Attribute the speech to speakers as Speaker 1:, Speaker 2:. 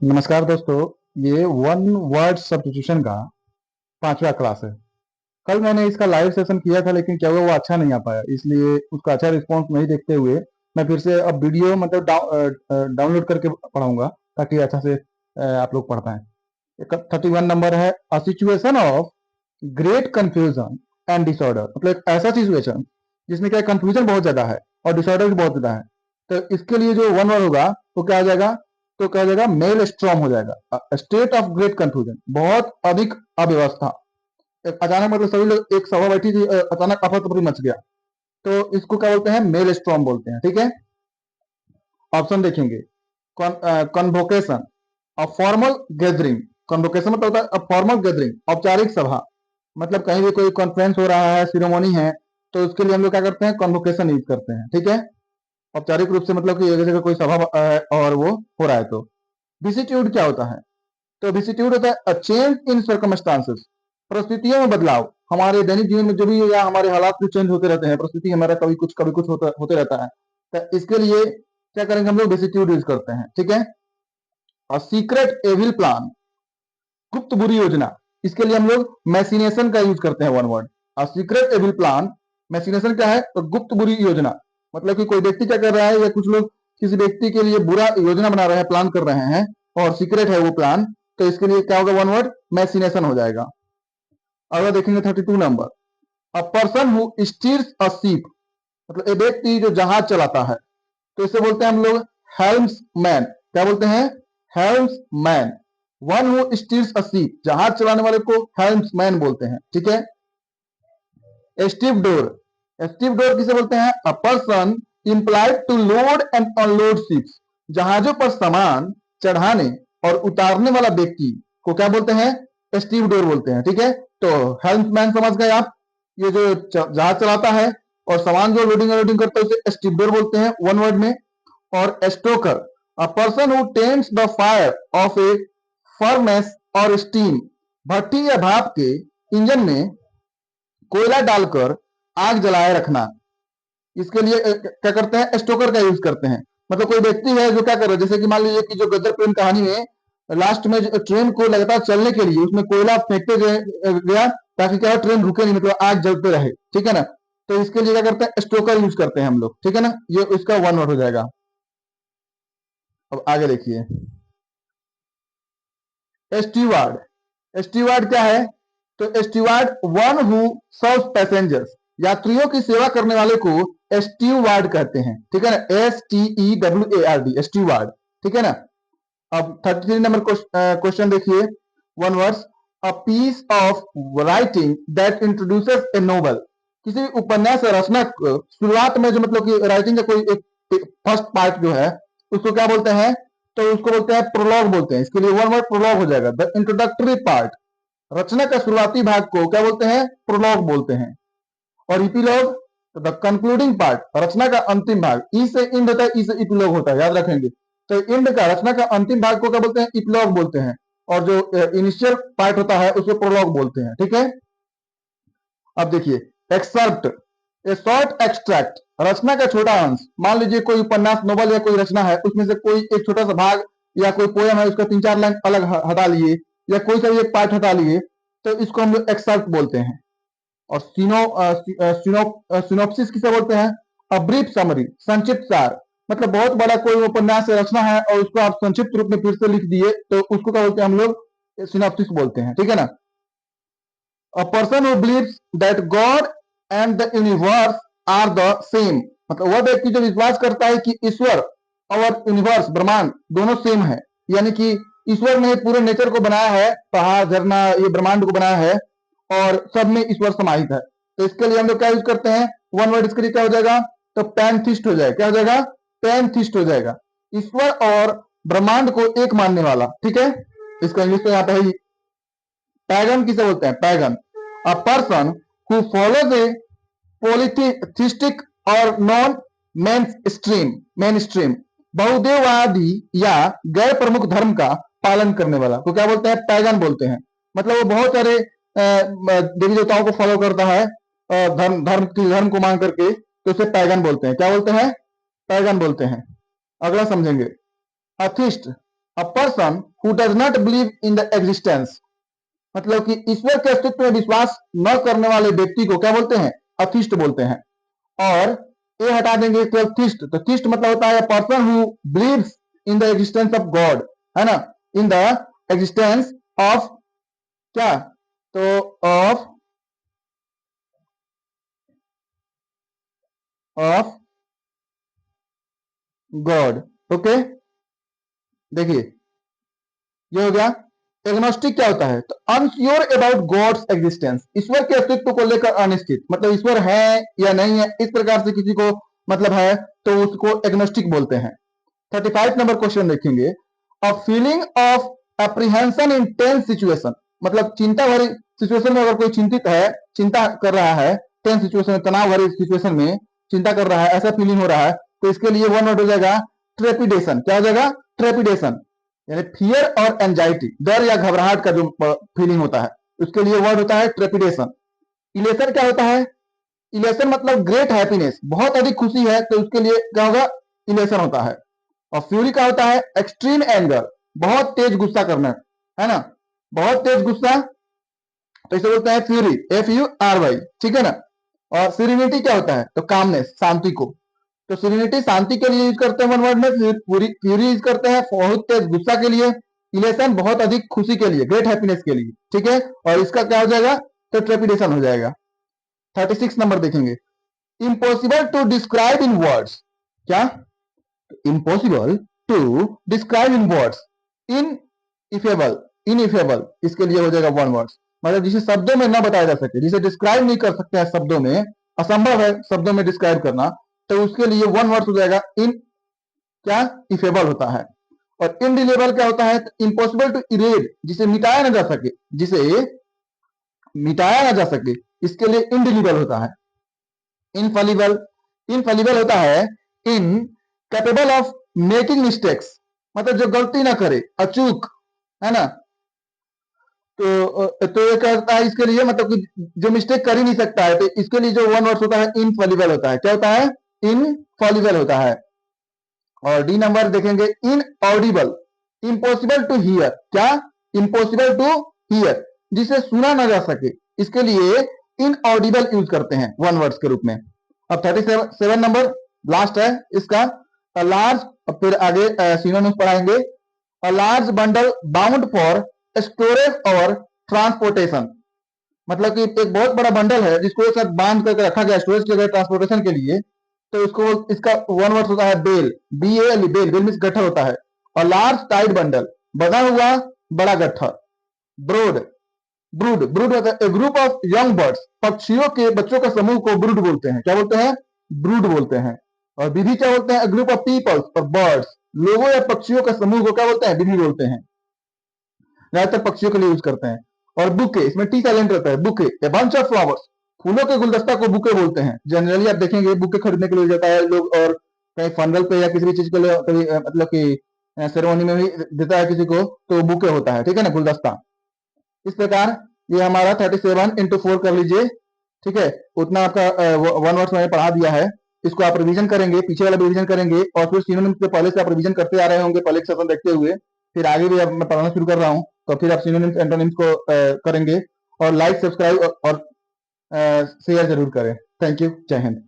Speaker 1: नमस्कार दोस्तों। ये वन वर्ड सब्स्टिट्यूशन का 5वां क्लास है। कल मैंने इसका लाइव सेशन किया था, लेकिन क्या हुआ वो अच्छा नहीं आ पाया, इसलिए उसका अच्छा रिस्पांस नहीं देखते हुए मैं फिर से अब वीडियो मतलब डाउनलोड करके पढ़ाऊंगा, ताकि अच्छा से आप लोग पढ़ पाएं। 31 नंबर है, a situation of great confusion and disorder. मतलब एक ऐसा सिचुएशन जिसमें क्या कंफ्यूजन बहुत ज्यादा है और डिसऑर्डर भी बहुत ज्यादा है। तो इसके लिए जो वन वर्ड होगा वो क्या आ जाएगा? तो क्या हो जाएगा? मेल स्ट्रॉम हो जाएगा। स्टेट ऑफ ग्रेट कंफ्यूजन, बहुत अधिक अव्यवस्था। अचानक मतलब सभी लोग एक सभा बैठी थी, अचानक अफरा तफरी मच गया, तो इसको क्या बोलते हैं? मेल स्ट्रॉम बोलते हैं। ठीक है, ऑप्शन देखेंगे। Convocation, a formal gathering. Convocation मतलब होता है फॉर्मल गैदरिंग, औपचारिक सभा। मतलब कहीं भी कोई कॉन्फ्रेंस हो रहा है, सिरोमोनी है, तो उसके लिए हम लोग क्या करते हैं? कन्वोकेशन यूज करते हैं। ठीक है, औपचारिक रूप से मतलब कि एक जगह कोई सभा और वो हो रहा है तो। विसिट्यूड क्या होता है? तो विसिट्यूड होता है अ चेंज इन सर्कमस्टांसेस, परिस्थितियों में बदलाव। हमारे दैनिक जीवन में जो भी या हमारे हालात भी चेंज होते रहते हैं, परिस्थिति हमारा कभी कुछ होते रहता है, तो इसके लिए क्या करेंगे? हम लोग विसिट्यूड यूज करते हैं। ठीक है, और सीक्रेट एविल प्लान, गुप्त बुरी योजना। इसके लिए हम लोग मैसिनेशन का यूज करते हैं, वन वर्ड। और सीक्रेट एविल प्लान, मैसिनेशन क्या है? तो गुप्त बुरी योजना। मतलब कि कोई व्यक्ति क्या कर रहा है, या कुछ लोग किसी व्यक्ति के लिए बुरा योजना बना रहे हैं, प्लान कर रहे हैं, और सीक्रेट है वो प्लान, तो इसके लिए क्या होगा? वन वर्ड मैसिनेशन हो जाएगा। अगला देखेंगे 32 number, a person who stairs a ship. मतलब एक व्यक्ति जो जहाज चलाता है, तो इसे बोलते हैं हम लोग हेल्म्स मैन। क्या बोलते हैं? Helm's man. One who stairs a ship, जहाज चलाने वाले को हेल्म्स मैन बोलते हैं। ठीक है, स्टीव डोर। स्टीव डोर किसे बोलते हैं? A person employed to load and unload ships. जहाजों पर सामान चढ़ाने और उतारने वाला व्यक्ति को क्या बोलते हैं? स्टीव डोर बोलते हैं। ठीक है, तो हेल्म्स मैन समझ गए आप। ये जो जहाज चलाता है और सामान जो लोडिंग अनलोडिंग करता है उसे स्टीव डोर बोलते हैं, वन वर्ड में। और stoker, a person who tames the fire of a furnace और स्टीम। भट्टी या भाप के इंजन में कोयला डालकर आग जलाए रखना। इसके लिए क्या करते हैं? स्टोकर का यूज करते हैं। मतलब कोई व्यक्ति है जो क्या कर रहा है, जैसे कि मान लीजिए कि जो गदर प्रेम कहानी में लास्ट में ट्रेन को लगातार चलने के लिए उसमें कोयला फेंकते गया, ताकि क्या ट्रेन रुके नहीं, मतलब आग जलते रहे। ठीक है ना, तो इसके लिए क्या करते हैं? स्टोकर यूज करते हैं हम लोग। ठीक है ना, ये इसका वन वर्ड हो जाएगा। अब आगे देखिए, स्टीवार्ड। स्टीवार्ड क्या है? तो steward one who serve passengers, यात्रियों की सेवा करने वाले को स्टीवार्ड कहते हैं। ठीक है ना, STEWARD, स्टीवार्ड। ठीक है ना। अब 33 नंबर क्वेश्चन देखिए, one words, a piece of writing that introduces a novel. किसी भी उपन्यास या रचना को शुरुआत में जो मतलब कि राइटिंग का कोई एक फर्स्ट पार्ट जो है, उसको क्या बोलते हैं? तो उसको बोलते हैं प्रोलॉग बोलते हैं। इसके लिए वन वर्ड प्रोलॉग हो जाएगा। द इंट्रोडक्टरी पार्ट, रचना का शुरुआती भाग को क्या बोलते हैं? प्रोलॉग बोलते हैं। और इपीलॉग, तो द कंक्लूडिंग पार्ट, रचना का अंतिम भाग। ई से इंड होता है, ई से इपीलॉग होता है, याद रखेंगे। तो इंड का, रचना का अंतिम भाग को क्या बोलते हैं? इपीलॉग बोलते हैं। और जो इनिशियल पार्ट होता है उसको प्रोलॉग बोलते हैं। ठीक है, अब देखिए, एक्सर्प्ट, ए शॉर्ट एक्सट्रैक्ट, रचना का छोटा अंश। मान लीजिए कोई उपन्यास, नोवेल या कोई रचना है, उसमें से कोई एक छोटा सा भाग या कोई पोयम है, उसका 3-4 लाइन अलग हटा लिए, या कोई सा भी एक पार्ट हटा लिए, तो इसको हम लोग एक्सर्प्ट बोलते हैं। और सिनोप्सिस किसे बोलते हैं? अ ब्रीफ समरी, संक्षिप्त सार। मतलब बहुत बड़ा कोई उपन्यास या रचना है और उसको आप संक्षिप्त रूप में फिर से लिख दिए, तो उसको क्या बोलते हैं? हम लोग सिनॉप्सिस बोलते हैं। ठीक है ना। A person who believes that God and the universe are the same. मतलब वह व्यक्ति जो विश्वास करता है कि ईश्वर और यूनिवर्स, ब्रह्मांड, दोनों सेम है। यानी कि ईश्वर ने पूरे नेचर को बनाया है, पहाड़, झरना, ये ब्रह्मांड को बनाया है, और सब में ईश्वर समाहित है। तो इसके लिए हम लोग क्या यूज करते हैं? वन वर्ड इसके लिए क्या हो जाएगा? तो पैंथिस्ट हो जाएगा। क्या हो जाएगा? पैंथिस्ट हो जाएगा, ईश्वर और ब्रह्मांड को एक मानने वाला। ठीक है, इसका इंग्लिश तो यहाँ पे है। पैगन किसे बोलते हैं? Pagan, a person who follows a polytheistic और नॉन मेन स्ट्रीम, बहुदेववादी या गैर प्रमुख धर्म का पालन करने वाला को क्या बोलते हैं? पैगन बोलते हैं। मतलब वो बहुत सारे देवी देवताओं को फॉलो करता है, धर्म को मान करके, तो उसे पैगन बोलते हैं। क्या बोलते हैं? पैगन बोलते हैं। अगला समझेंगे, atheist. A person who does not believe in the existence, मतलब कि ईश्वर के अस्तित्व में विश्वास न करने वाले व्यक्ति को क्या बोलते हैं? अथिस्ट बोलते हैं। और ये हटा देंगे केवल थिस्ट, तो थिस्ट मतलब होता है person who believes in the existence of God, है ना, इन द एग्जिस्टेंस ऑफ क्या, तो ऑफ गॉड। ओके, देखिए ये हो गया। एग्नोस्टिक क्या होता है? तो अनश्योर अबाउट गॉड्स एग्जिस्टेंस, ईश्वर के अस्तित्व को लेकर अनिश्चित, मतलब ईश्वर है या नहीं है, इस प्रकार से किसी को मतलब है तो उसको एग्नोस्टिक बोलते हैं। 35 नंबर क्वेश्चन देखेंगे। A feeling of apprehension in tense situation, मतलब चिंता भरी सिचुएशन में अगर कोई चिंतित है, चिंता कर रहा है, टेंस सिचुएशन में, तनाव भरी सिचुएशन में चिंता कर रहा है, ऐसा फीलिंग हो रहा है, तो इसके लिए वन वर्ड हो जाएगा ट्रेपिडेशन। क्या हो जाएगा? ट्रेपिडेशन, यानी फियर और एंजाइटी, डर या घबराहट का जो फीलिंग होता है, उसके लिए वर्ड होता है ट्रेपिडेशन। इलेशन क्या होता है? इलेशन मतलब ग्रेट हैप्पीनेस, बहुत अधिक खुशी है तो उसके लिए क्या होगा? इलेशन होता है। और फ्यूरी का होता है एक्सट्रीम एंगर, बहुत तेज गुस्सा करना, है ना, बहुत तेज गुस्सा, तो इसे बोलते हैं फ्यूरी, FURY, ठीक है ना। और सीरेनिटी क्या होता है? तो कामनेस, शांति को। तो सीरेनिटी शांति के लिए यूज करते हैं वन वर्ड में, फ्यूरी यूज करते हैं बहुत तेज गुस्सा के लिए, इलेशन बहुत अधिक खुशी के लिए, ग्रेट हैप्पीनेस के लिए, ठीक है। और इसका क्या हो जाएगा? तो ट्रेपिडेशन हो जाएगा। 36 नंबर देखेंगे। Impossible to describe in words, क्या? Impossible to describe in words, ineffable, ineffable, इसके लिए हो जाएगा वन वर्ड्स, मतलब जिसे शब्दों में ना बताया जा सके, जिसे डिस्क्राइब नहीं कर सकते हैं शब्दों में, असंभव है शब्दों में डिस्क्राइब करना, तो उसके लिए वन वर्ड हो जाएगा इन, क्या? इफेबल होता है। और इनडिलेबल क्या होता है? इम्पॉसिबल टू इरेज, जिसे मिटाया ना जा सके, जिसे मिटाया ना जा सके, इसके लिए इनडिलेबल होता है। इनफॉलिबल, इनफॉलिबल होता है इन कैपेबल ऑफ मेकिंग मिस्टेक्स, मतलब जो गलती ना करे, अचूक, है ना। तो ये कहता है इसके लिए, मतलब कि जो मिस्टेक कर ही नहीं सकता है, तो इसके लिए जो वन वर्ड होता है इनफॉलिबल होता है। क्या होता है? इनफॉलिबल होता है। और डी नंबर देखेंगे, इनऑडिबल, इम्पॉसिबल टू हियर, क्या? इम्पॉसिबल टू हियर, जिसे सुना ना जा सके, इसके लिए इनऑडिबल यूज करते हैं वन वर्ड्स के रूप में। अब 37 नंबर लास्ट है इसका, लार्ज, फिर आगे सिनोनिम्स पढ़ाएंगे। A large bundle bound for storage और ट्रांसपोर्टेशन, मतलब कि एक बहुत बड़ा बंडल है जिसको एक साथ बांध करके रखा गया स्टोरेज के लिए, ट्रांसपोर्टेशन के लिए, तो इसको, इसका वन वर्ड होता है bale, BAL, bale, bale means गट्ठर होता है। और लार्ज टाइट बंडल, बना हुआ बड़ा गट्ठर। ब्रोड, ब्रूड, ब्रूड होता है ए ग्रुप ऑफ यंग बर्ड्स, पक्षियों के बच्चों का समूह को ब्रूड बोलते हैं। क्या बोलते हैं? ब्रूड बोलते हैं। और विधि क्या बोलते हैं? ग्रुप ऑफ पीपल्स और बर्ड्स, लोगों या पक्षियों का समूह को क्या बोलते हैं? विधि बोलते हैं, ज्यादातर पक्षियों के लिए यूज करते हैं। और बुके, इसमें टी साइलेंट रहता है, bouquet a bunch of flowers, फूलों के गुलदस्ता को बुके बोलते हैं। जनरली आप देखेंगे बुके खरीदने के लिए जाता है लोग, और कहीं फनरल पे या किसी भी चीज के लिए, कहीं मतलब कि सेरेमनी में भी देता है किसी को, तो बुके होता है, ठीक है ना, गुलदस्ता। इस प्रकार ये हमारा 37 × 4 कर लीजिए, ठीक है। उतना आपका वन वर्ड्स मैंने पढ़ा दिया है, इसको आप रिवीजन करेंगे, पीछे वाला रिवीजन करेंगे, और फिर सिनोनिम्स के पहले से आप रिवीजन करते आ रहे होंगे, पहले के सेशन देखते हुए, फिर आगे भी अब मैं पढ़ाना शुरू कर रहा हूँ, तो फिर आप सिनोनिम्स एंटोनिम्स को करेंगे। और लाइक, सब्सक्राइब और शेयर जरूर करें। थैंक यू, जय हिंद।